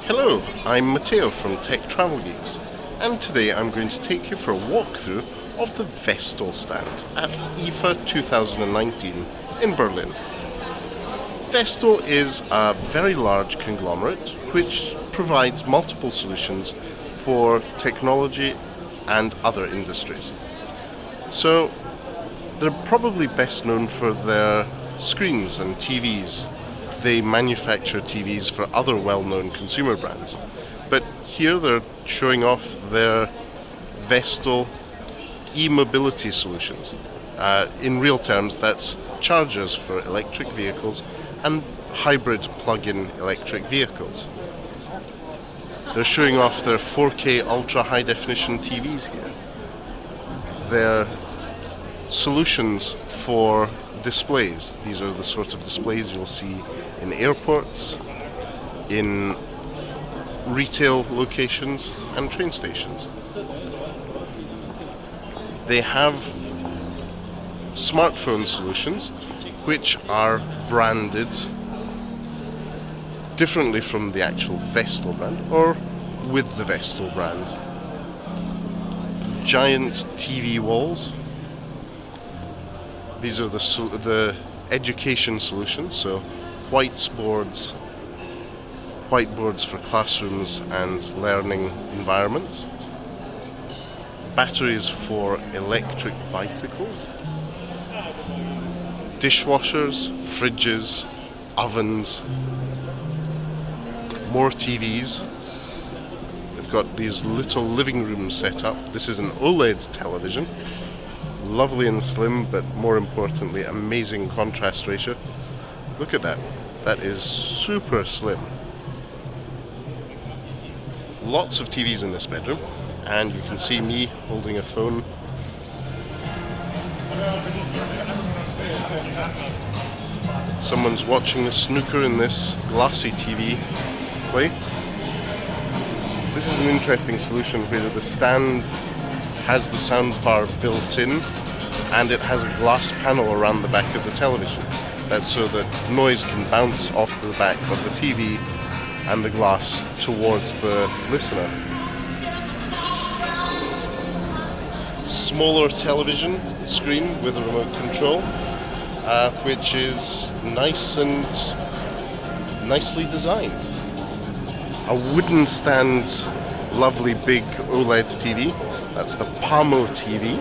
Hello, I'm Matteo from Tech Travel Geeks, and today I'm going to take you for a walkthrough of the Vestel stand at IFA 2019 in Berlin. Vestel is a very large conglomerate which provides multiple solutions for technology and other industries. So they're probably best known for their screens and TVs. They manufacture TVs for other well-known consumer brands. But here they're showing off their Vestel e-mobility solutions. In real terms, that's chargers for electric vehicles and hybrid plug-in electric vehicles. They're showing off their 4K ultra high definition TVs here. Their solutions for displays. These are the sort of displays you'll see in airports, in retail locations and train stations. They have smartphone solutions which are branded differently from the actual Vestel brand or with the Vestel brand. Giant TV walls. These are the education solutions, so whiteboards for classrooms and learning environments. Batteries for electric bicycles. Dishwashers, fridges, ovens. More TVs. They've got these little living rooms set up. This is an OLED television. Lovely and slim, but more importantly, amazing contrast ratio. Look at that. That is super slim. Lots of TVs in this bedroom, and you can see me holding a phone. Someone's watching the snooker in this glassy TV place. This is an interesting solution where the stand has the soundbar built in and it has a glass panel around the back of the television. That's so that noise can bounce off the back of the TV and the glass towards the listener. Smaller television screen with a remote control, which is nice and nicely designed. A wooden stand, lovely big OLED TV. That's the Pamo TV.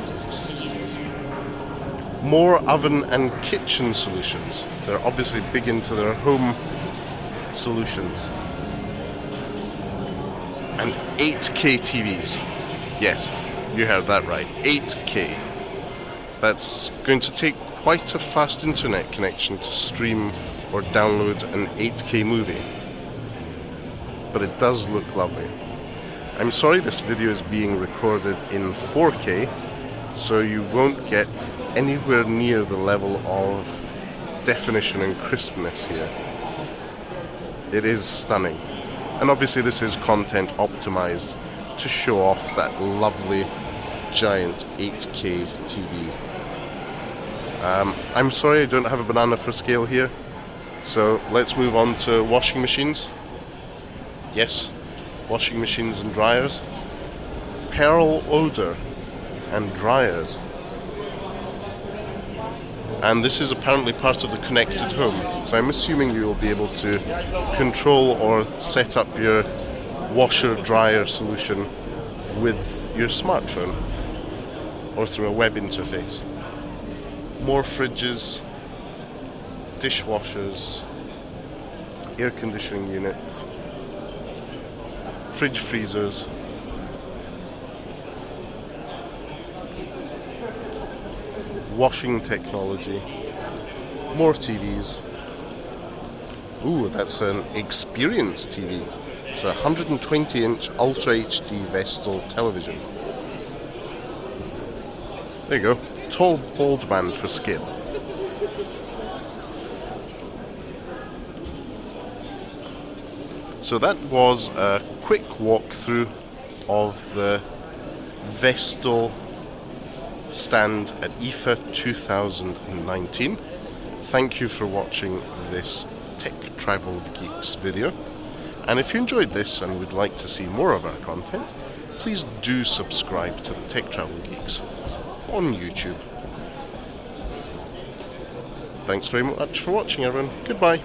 More oven and kitchen solutions. They're obviously big into their home solutions. And 8K TVs. Yes, you heard that right. 8K. That's going to take quite a fast internet connection to stream or download an 8K movie. But it does look lovely. I'm sorry this video is being recorded in 4K, so you won't get anywhere near the level of definition and crispness here. It is stunning. And obviously this is content optimized to show off that lovely giant 8K TV. I'm sorry I don't have a banana for scale here, so let's move on to washing machines. Yes. Washing machines and dryers, Pearl Odor and dryers. And this is apparently part of the connected home, so I'm assuming you will be able to control or set up your washer-dryer solution with your smartphone or through a web interface. More fridges, dishwashers, air conditioning units, fridge freezers, washing technology, more TVs. Ooh, that's an Experience TV. It's a 120-inch Ultra HD Vestel television. There you go. Tall, bold man for scale. So that was a quick walkthrough of the Vestel stand at IFA 2019. Thank you for watching this Tech Travel Geeks video. And if you enjoyed this and would like to see more of our content, please do subscribe to the Tech Travel Geeks on YouTube. Thanks very much for watching, everyone. Goodbye.